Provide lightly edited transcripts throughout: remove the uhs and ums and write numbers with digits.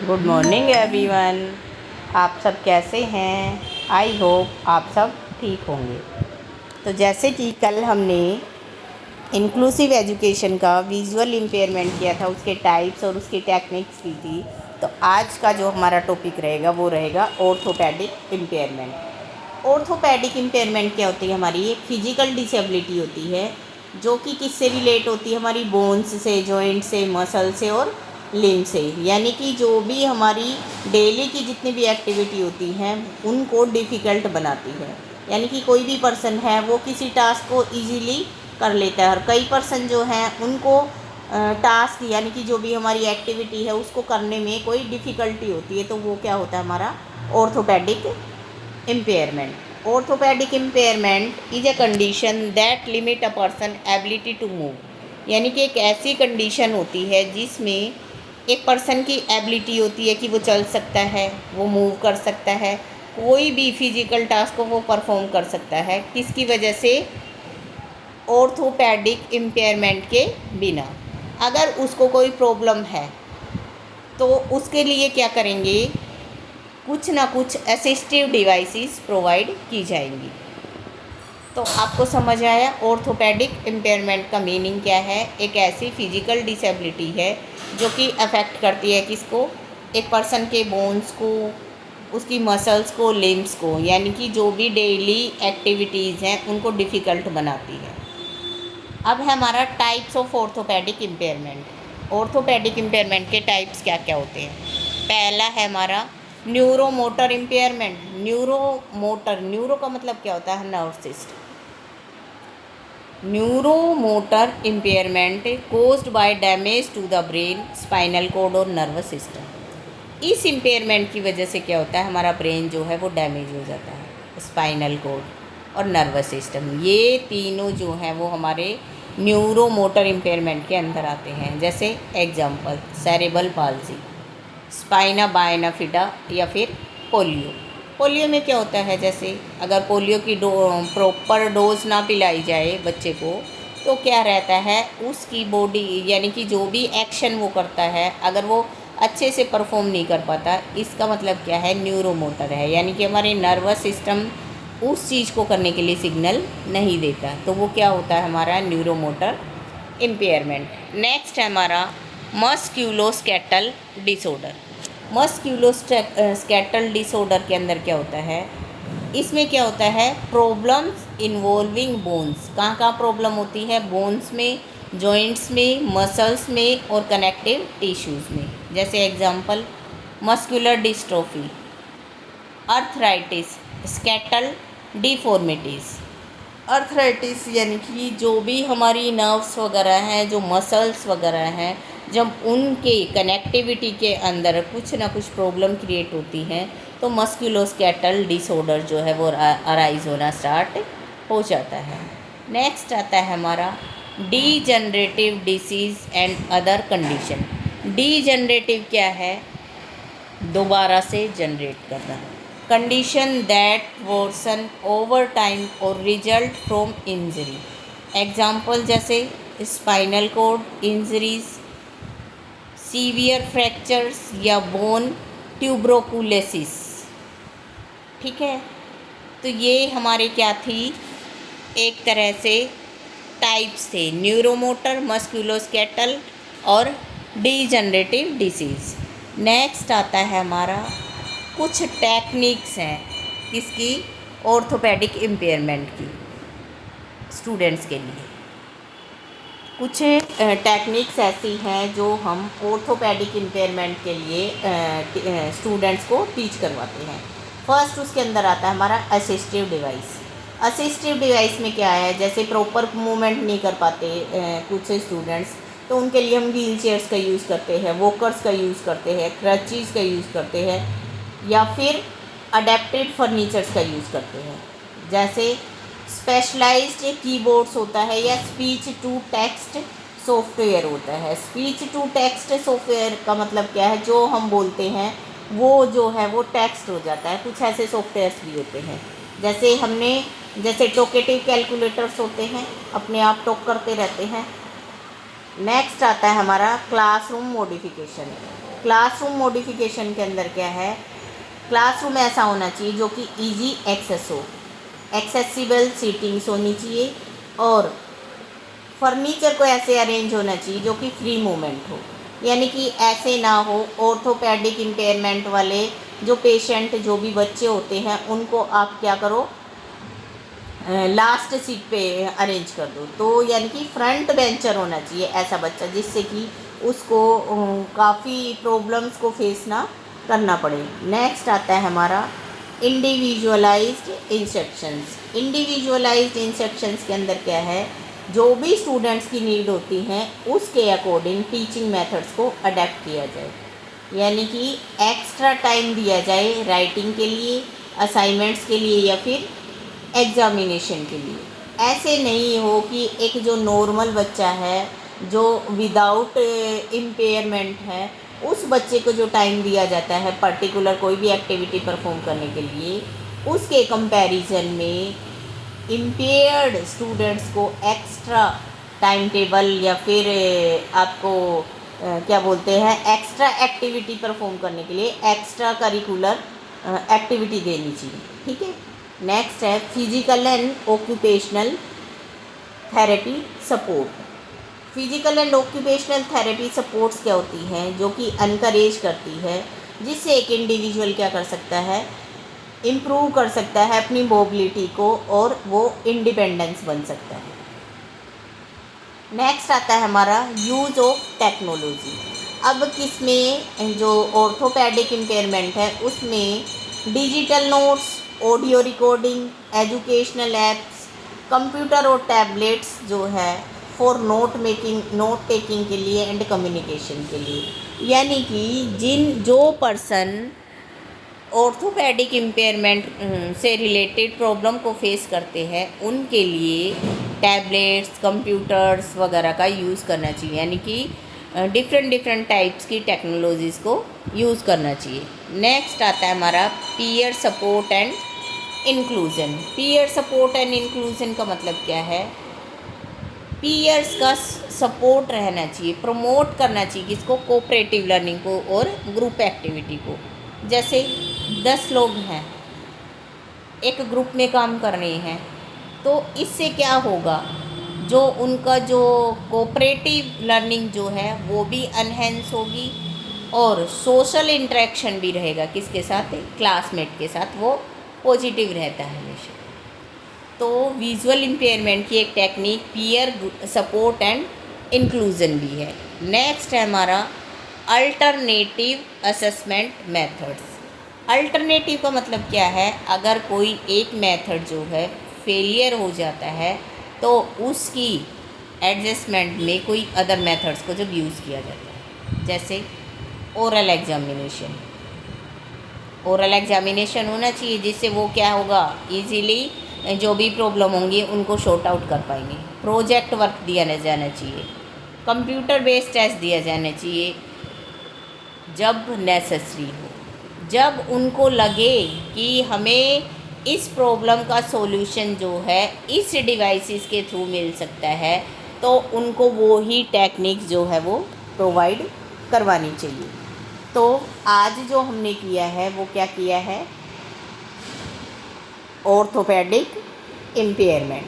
Good morning everyone. आप सब कैसे हैं? आई होप आप सब ठीक होंगे। तो जैसे कि कल हमने इंक्लूसिव एजुकेशन का विजुअल इम्पेयरमेंट किया था, उसके टाइप्स और उसकी टेक्निक्स की थी, तो आज का जो हमारा टॉपिक रहेगा वो रहेगा ऑर्थोपेडिक इम्पेयरमेंट। ऑर्थोपेडिक इम्पेयरमेंट क्या होती है? हमारी एक फिजिकल डिसेबिलिटी होती है जो कि किससे रिलेट होती है? हमारी बोन्स से, जॉइंट से, मसल से और लिम्ब से। यानी कि जो भी हमारी डेली की जितनी भी एक्टिविटी होती हैं उनको डिफ़िकल्ट बनाती है। यानी कि कोई भी पर्सन है वो किसी टास्क को इजीली कर लेता है, और कई पर्सन जो हैं उनको टास्क यानी कि जो भी हमारी एक्टिविटी है उसको करने में कोई डिफ़िकल्टी होती है, तो वो क्या होता है? हमारा orthopedic impairment. Orthopedic impairment is a condition that limit a person ability to move. यानी कि एक ऐसी कंडीशन होती है जिसमें एक पर्सन की एबिलिटी होती है कि वो चल सकता है, वो मूव कर सकता है, कोई भी फिजिकल टास्क को वो परफॉर्म कर सकता है। किसकी वजह से? ऑर्थोपेडिक इम्पेयरमेंट के बिना। अगर उसको कोई प्रॉब्लम है तो उसके लिए क्या करेंगे? कुछ ना कुछ असिस्टिव डिवाइसेस प्रोवाइड की जाएंगी। तो आपको समझ आया ऑर्थोपेडिक इम्पेयरमेंट का मीनिंग क्या है? एक ऐसी फिजिकल डिसेबिलिटी है जो कि अफेक्ट करती है किसको? एक पर्सन के बोन्स को, उसकी मसल्स को, लिम्स को, यानी कि जो भी डेली एक्टिविटीज़ हैं उनको डिफ़िकल्ट बनाती है। अब है हमारा types of orthopaedic impairment. Orthopedic impairment के टाइप्स क्या क्या होते हैं? पहला है हमारा न्यूरोमोटर इम्पेयरमेंट। न्यूरो का मतलब क्या होता है? Nerve system. Neuromotor impairment caused by damage to the brain, spinal cord और नर्वस सिस्टम। इस इम्पेयरमेंट की वजह से क्या होता है? हमारा ब्रेन जो है वो डैमेज हो जाता है, स्पाइनल कॉर्ड और नर्वस सिस्टम, ये तीनों जो हैं वो हमारे न्यूरोमोटर इम्पेयरमेंट के अंदर आते हैं। जैसे एग्जांपल सेरेब्रल पाल्सी, स्पाइना बायनाफिडा या फिर पोलियो। पोलियो में क्या होता है? जैसे अगर पोलियो की प्रॉपर डोज ना पिलाई जाए बच्चे को तो क्या रहता है? उसकी बॉडी यानी कि जो भी एक्शन वो करता है अगर वो अच्छे से परफॉर्म नहीं कर पाता, इसका मतलब क्या है? न्यूरोमोटर है, यानी कि हमारे नर्वस सिस्टम उस चीज़ को करने के लिए सिग्नल नहीं देता, तो वो क्या होता है? हमारा न्यूरोमोटर इम्पेयरमेंट। नेक्स्ट है हमारा मस्क्यूलोस्केटल डिसऑर्डर। मस्क्यूलोस्केटल डिसऑर्डर के अंदर क्या होता है? इसमें क्या होता है? Problems involving bones. कहाँ कहाँ प्रॉब्लम होती है? बोन्स में, जॉइंट्स में, मसल्स में और कनेक्टिव टिश्यूज़ में। जैसे example muscular dystrophy, arthritis, skeletal deformities. Arthritis यानी कि जो भी हमारी नर्व्स वगैरह हैं, जो मसल्स वगैरह हैं, जब उनके कनेक्टिविटी के अंदर कुछ ना कुछ प्रॉब्लम क्रिएट होती हैं तो मस्कुलोस्केटल डिसऑर्डर जो है वो अराइज होना स्टार्ट हो जाता है। नेक्स्ट आता है हमारा degenerative disease and other condition. Degenerative क्या है? दोबारा से जनरेट करना। Condition that worsen over time और रिजल्ट फ्रॉम इंजरी। एग्जाम्पल जैसे spinal cord injuries, severe fractures या बोन ट्यूबरोकुलेसिस। ठीक है, तो ये हमारे क्या थी? एक तरह से टाइप्स थे, न्यूरोमोटर, मस्कुलोस्केटल और डीजनरेटिव डिसीज़। नेक्स्ट आता है हमारा कुछ टेक्निक्स हैं किसकी? ऑर्थोपेडिक इम्पेयरमेंट की। स्टूडेंट्स के लिए कुछ टेक्निक्स ऐसी हैं जो हम ऑर्थोपेडिक इम्पेयरमेंट के लिए स्टूडेंट्स को टीच करवाते हैं। फर्स्ट उसके अंदर आता है हमारा असिस्टिव डिवाइस। असिस्टिव डिवाइस में क्या है? जैसे प्रॉपर मूवमेंट नहीं कर पाते कुछ स्टूडेंट्स, तो उनके लिए हम व्हील चेयर्स का यूज़ करते हैं, वॉकर्स का यूज़ करते हैं, क्रचीज़ का यूज़ करते हैं, या फिर अडेप्टेड फर्नीचर्स का यूज़ करते हैं। जैसे स्पेशलाइज्ड कीबोर्ड्स होता है या स्पीच टू टेक्स्ट सॉफ्टवेयर होता है। स्पीच टू टेक्स्ट सॉफ्टवेयर का मतलब क्या है? जो हम बोलते हैं वो जो है वो टेक्स्ट हो जाता है। कुछ ऐसे सॉफ्टवेयर्स भी होते हैं जैसे टोकेटिव कैलकुलेटर्स होते हैं, अपने आप टॉक करते रहते हैं। नेक्स्ट आता है हमारा क्लासरूम मॉडिफिकेशन। क्लासरूम मॉडिफिकेशन के अंदर क्या है, क्लासरूम ऐसा होना चाहिए जो कि इजी एक्सेस हो, एक्सेसिबल सीटिंग्स होनी चाहिए, और फर्नीचर को ऐसे अरेंज होना चाहिए जो कि फ्री मूवमेंट हो, यानी कि ऐसे ना हो ऑर्थोपेडिक इम्पेयरमेंट वाले जो पेशेंट, जो भी बच्चे होते हैं, उनको आप क्या करो, लास्ट सीट पे अरेंज कर दो। तो यानी कि फ्रंट बेंचर होना चाहिए ऐसा बच्चा, जिससे कि उसको काफ़ी प्रॉब्लम्स को फेस ना करना पड़े। नेक्स्ट आता है हमारा इंडिविजुअलाइज्ड इंस्ट्रक्शंस। इंडिविजुअलाइज्ड इंस्ट्रक्शंस के अंदर क्या है, जो भी स्टूडेंट्स की नीड होती हैं उसके अकॉर्डिंग टीचिंग मेथड्स को अडेप्ट किया जाए, यानी कि एक्स्ट्रा टाइम दिया जाए राइटिंग के लिए, असाइनमेंट्स के लिए या फिर एग्ज़ामिनेशन के लिए। ऐसे नहीं हो कि एक जो नॉर्मल बच्चा है जो विदाउट इम्पेयरमेंट है, उस बच्चे को जो टाइम दिया जाता है पर्टिकुलर कोई भी एक्टिविटी परफॉर्म करने के लिए, उसके कंपैरिजन में इम्पेयर्ड स्टूडेंट्स को एक्स्ट्रा टाइम टेबल या फिर आपको क्या बोलते हैं, एक्स्ट्रा एक्टिविटी परफॉर्म करने के लिए एक्स्ट्रा करिकुलर एक्टिविटी देनी चाहिए। ठीक है। नेक्स्ट है physical and occupational therapy support. Physical and occupational therapy supports क्या होती हैं, जो कि अनकरेज करती है, जिससे एक इंडिविजुअल क्या कर सकता है, इम्प्रूव कर सकता है अपनी मोबिलिटी को, और वो इंडिपेंडेंस बन सकता है। नेक्स्ट आता है हमारा यूज़ ऑफ टेक्नोलॉजी। अब किसमें, जो ऑर्थोपेडिक इम्पेयरमेंट है उसमें digital notes, audio recording, educational apps, computer और टैबलेट्स जो है फॉर नोट टेकिंग के लिए एंड कम्युनिकेशन के लिए, यानी कि जो पर्सन ऑर्थोपेडिक इम्पेयरमेंट से रिलेटेड प्रॉब्लम को फेस करते हैं उनके लिए टैबलेट्स, कंप्यूटर्स वगैरह का यूज़ करना चाहिए, यानी कि डिफरेंट टाइप्स की टेक्नोलॉजीज़ को यूज़ करना चाहिए। नेक्स्ट आता है हमारा peer support and inclusion. Peer support and inclusion का मतलब क्या है, पीयर्स का सपोर्ट रहना चाहिए, प्रमोट करना चाहिए किसको, कोऑपरेटिव लर्निंग को और ग्रुप एक्टिविटी को। जैसे 10 लोग हैं, एक ग्रुप में काम कर रहे हैं, तो इससे क्या होगा, जो उनका जो कोऑपरेटिव लर्निंग जो है वो भी एनहेंस होगी, और सोशल इंटरेक्शन भी रहेगा किसके साथ, क्लासमेट के साथ, वो पॉजिटिव रहता है हमेशा। तो विजुअल इम्पेयरमेंट की एक technique peer support and inclusion भी है। नेक्स्ट है हमारा अल्टरनेटिव असेसमेंट मेथड्स। अल्टरनेटिव का मतलब क्या है, अगर कोई एक मेथड जो है फेलियर हो जाता है तो उसकी एडजस्टमेंट में कोई अदर मेथड्स को जब यूज़ किया जाता है, जैसे ओरल एग्जामिनेशन। ओरल एग्जामिनेशन होना चाहिए जिससे वो क्या होगा, इजीली जो भी प्रॉब्लम होंगी उनको शॉर्ट आउट कर पाएंगे। प्रोजेक्ट वर्क दिया जाना चाहिए, कंप्यूटर बेस्ड टेस्ट दिया जाना चाहिए जब नेसेसरी हो, जब उनको लगे कि हमें इस प्रॉब्लम का सॉल्यूशन जो है इस डिवाइसेस के थ्रू मिल सकता है, तो उनको वो ही टेक्निक जो है वो प्रोवाइड करवानी चाहिए। तो आज जो हमने किया है वो क्या किया है, ऑर्थोपेडिक इम्पेयरमेंट।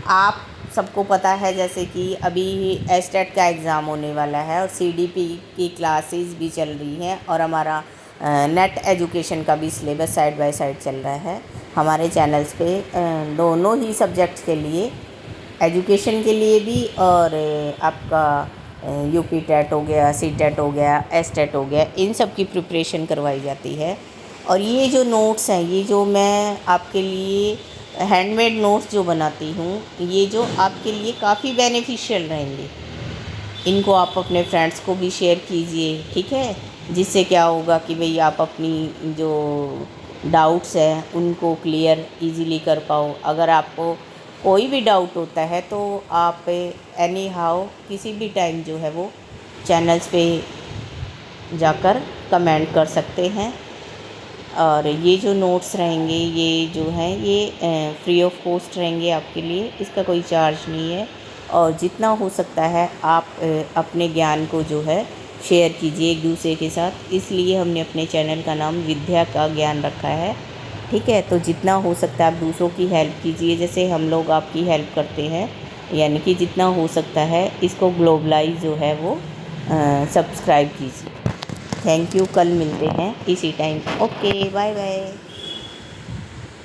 आप सबको पता है जैसे कि अभी एस्टेट का एग्ज़ाम होने वाला है और सीडीपी की क्लासेस भी चल रही हैं, और हमारा नेट एजुकेशन का भी सिलेबस साइड बाय साइड चल रहा है हमारे चैनल्स पे, दोनों ही सब्जेक्ट्स के लिए, एजुकेशन के लिए भी और आपका यूपी टेट हो गया, सी टेट हो गया, एस टेट हो गया, इन सब की प्रिपरेशन करवाई जाती है। और ये जो नोट्स हैं, ये जो मैं आपके लिए हैंडमेड नोट्स जो बनाती हूँ, ये जो आपके लिए काफ़ी बेनिफिशियल रहेंगे। इनको आप अपने फ्रेंड्स को भी शेयर कीजिए, ठीक है, जिससे क्या होगा कि भाई आप अपनी जो डाउट्स हैं उनको क्लियर इजीली कर पाओ। अगर आपको कोई भी डाउट होता है तो आप एनी हाउ किसी भी टाइम जो है वो चैनल्स पे जाकर कमेंट कर सकते हैं। और ये जो नोट्स रहेंगे, ये जो हैं ये फ्री ऑफ कॉस्ट रहेंगे आपके लिए, इसका कोई चार्ज नहीं है। और जितना हो सकता है आप अपने ज्ञान को जो है शेयर कीजिए एक दूसरे के साथ। इसलिए हमने अपने चैनल का नाम विद्या का ज्ञान रखा है। ठीक है, तो जितना हो सकता है आप दूसरों की हेल्प कीजिए, जैसे हम लोग आपकी हेल्प करते हैं, यानी कि जितना हो सकता है इसको ग्लोबलाइज जो है वो सब्सक्राइब कीजिए। थैंक यू, कल मिलते हैं इसी टाइम। Okay, bye bye.